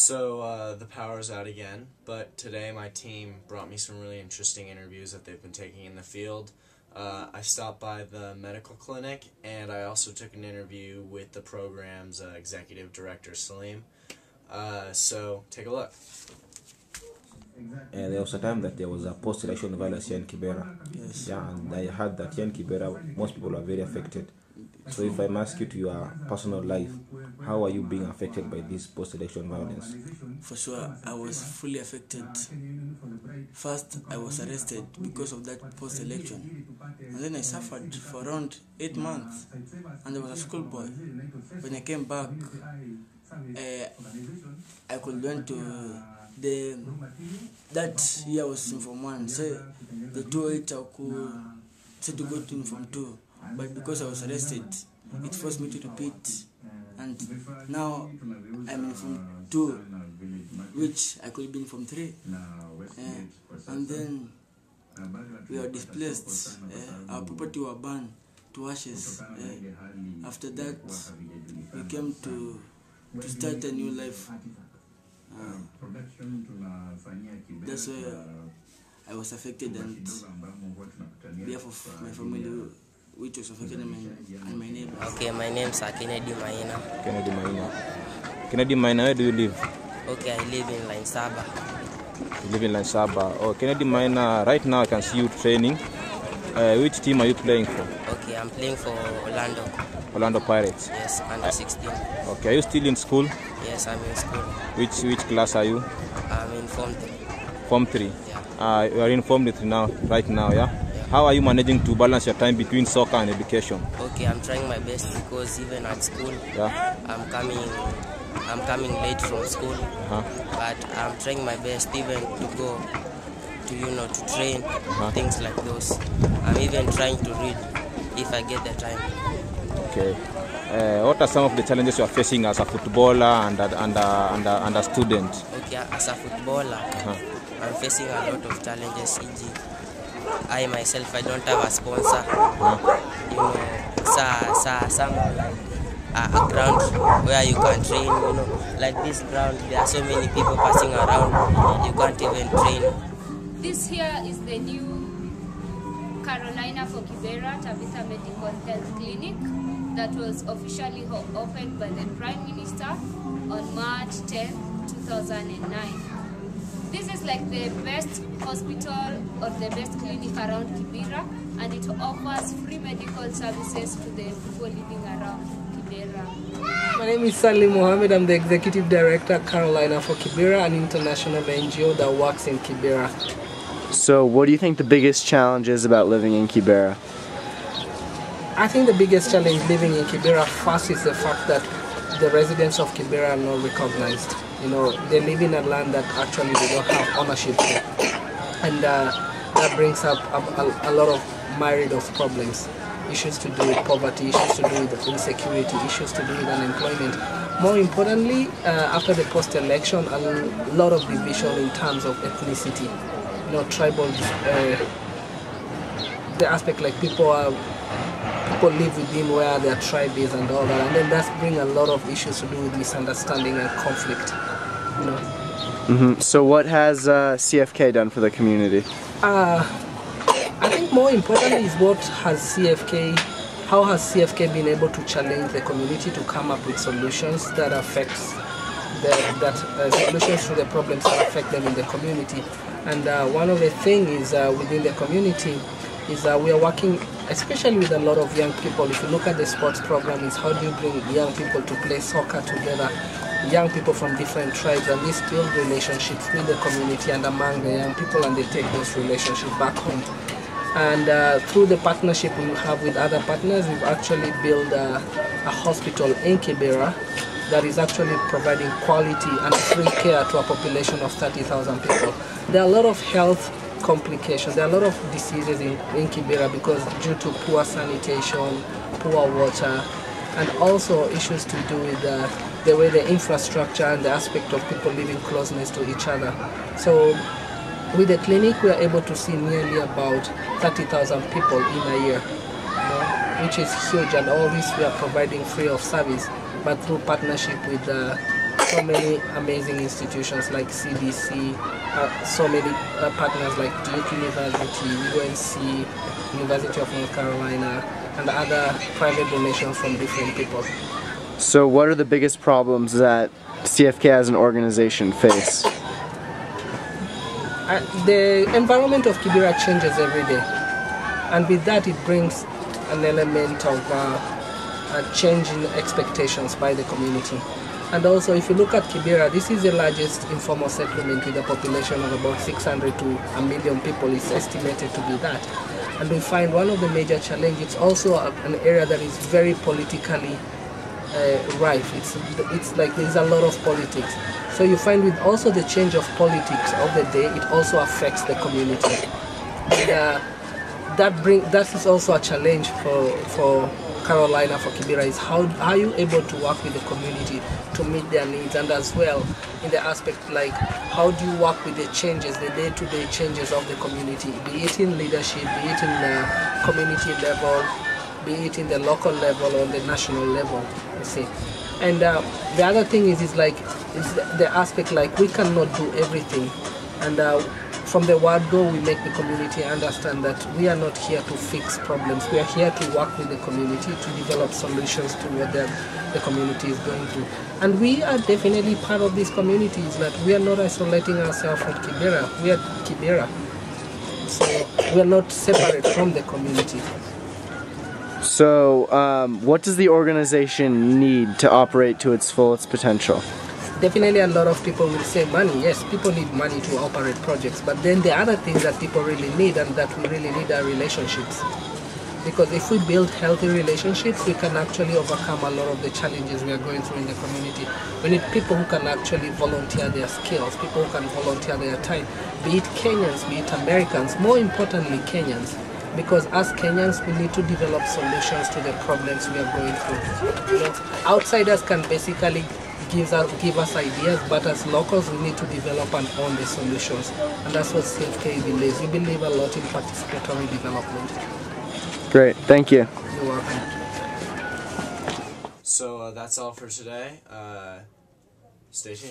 So the power's out again, but today my team brought me some really interesting interviews that they've been taking in the field. I stopped by the medical clinic, and I also took an interview with the program's executive director, Salim. So take a look. There was a time that there was a post-election violence here in Kibera. Yes. Yeah, and I heard that here in Kibera, most people are very affected. So if I ask you to your personal life, how are you being affected by this post-election violence? For sure, I was fully affected. First, I was arrested because of that post-election. And then I suffered for around 8 months. And I was a schoolboy. When I came back, I could went to that year was in Form 1. So the 2-8 I could say to go to in Form 2. But because I was arrested, it forced me to repeat. And now I'm in Form 2, which I could have been Form 3. And then we were displaced. Our property were burned to ashes. After that, we came to start a new life. That's why I was affected, and behalf of my family, which was affected, and my neighbors. Okay, my name's Kennedy Maina. Kennedy Maina. Kennedy Maina, where do you live? Okay, I live in Line Saba. You live in Lansaba. Oh, Kennedy Maina, right now I can see you training. Which team are you playing for? Okay, I'm playing for Orlando. Orlando Pirates. Yes, under 16. Okay, are you still in school? Yes, I'm in school. Which class are you? I'm in Form 3. Form 3. Yeah. You are in Form 3 now, right now, yeah? How are you managing to balance your time between soccer and education? Okay, I'm trying my best because even at school, Yeah. I'm coming late from school. But I'm trying my best even to go to train, things like those. I'm even trying to read if I get the time. Okay. What are some of the challenges you are facing as a footballer and a student? Okay, as a footballer, I'm facing a lot of challenges. E.g., I myself, I don't have a sponsor. You know, some a ground where you can train. You know, like this ground, there are so many people passing around. You can't even train. This here is the new Carolina for Kibera Tabitha Medical Health Clinic that was officially opened by the Prime Minister on March 10, 2009. This is like the best hospital or the best clinic around Kibera, and it offers free medical services to the people living around Kibera. My name is Salim Mohammed. I'm the Executive Director at Carolina for Kibera, an international NGO that works in Kibera. So what do you think the biggest challenge is about living in Kibera? I think the biggest challenge living in Kibera first is the fact that the residents of Kibera are not recognized. You know, they live in a land that actually they don't have ownership to. And that brings up a lot of myriad of problems. Issues to do with poverty, issues to do with insecurity, issues to do with unemployment. More importantly, after the post-election, a lot of division in terms of ethnicity. You know, tribal, the aspect like people live within where their tribe is and all that, and then that's bring a lot of issues to do with misunderstanding and conflict. You know. So what has CFK done for the community? I think more importantly is how has CFK been able to challenge the community to come up with solutions that affects solutions to the problems that affect them in the community. And one of the things is within the community is that we are working especially with a lot of young people. If you look at the sports program, is how do you bring young people to play soccer together, young people from different tribes, and this build relationships with the community and among the young people, and they take those relationships back home. And through the partnership we have with other partners, we've actually built a hospital in Kibera that is actually providing quality and free care to a population of 30,000 people. There are a lot of health complications, there are a lot of diseases in Kibera because due to poor sanitation, poor water, and also issues to do with the way the infrastructure and the aspect of people living closeness to each other. So with the clinic, we are able to see nearly about 30,000 people in a year, which is huge, and all this we are providing free of service, but through partnership with so many amazing institutions like CDC, so many partners like Duke University, UNC, University of North Carolina, and other private donations from different people. So what are the biggest problems that CFK as an organization face? The environment of Kibera changes every day, and with that it brings an element of a change in expectations by the community. And also, if you look at Kibera, this is the largest informal settlement with a population of about 600 to 1 million people. It's estimated to be that. And we find one of the major challenges, it's also an area that is very politically rife. It's like there's a lot of politics. So you find with also the change of politics of the day, it also affects the community. And, that is also a challenge for Carolina, for Kibera, is how are you able to work with the community to meet their needs, and as well in the aspect like how do you work with the changes, the day-to-day changes of the community, be it in leadership, be it in the community level, be it in the local level or the national level, you see. And the other thing is the aspect like we cannot do everything, and from the word go, we make the community understand that we are not here to fix problems. We are here to work with the community to develop solutions to what the community is going through. And we are definitely part of this community. Is that we are not isolating ourselves with Kibera. We are Kibera. So we are not separate from the community. So what does the organization need to operate to its fullest potential? Definitely a lot of people will say money. Yes, people need money to operate projects, but then the other things that people really need and that we really need are relationships. Because if we build healthy relationships, we can actually overcome a lot of the challenges we are going through in the community. We need people who can actually volunteer their skills, people who can volunteer their time, be it Kenyans, be it Americans, more importantly Kenyans. Because as Kenyans, we need to develop solutions to the problems we are going through. You know, outsiders can basically give us ideas, but as locals we need to develop and own the solutions. And that's what CFK believes. We believe a lot in participatory development. Great, thank you. You're welcome. So that's all for today. Stay tuned.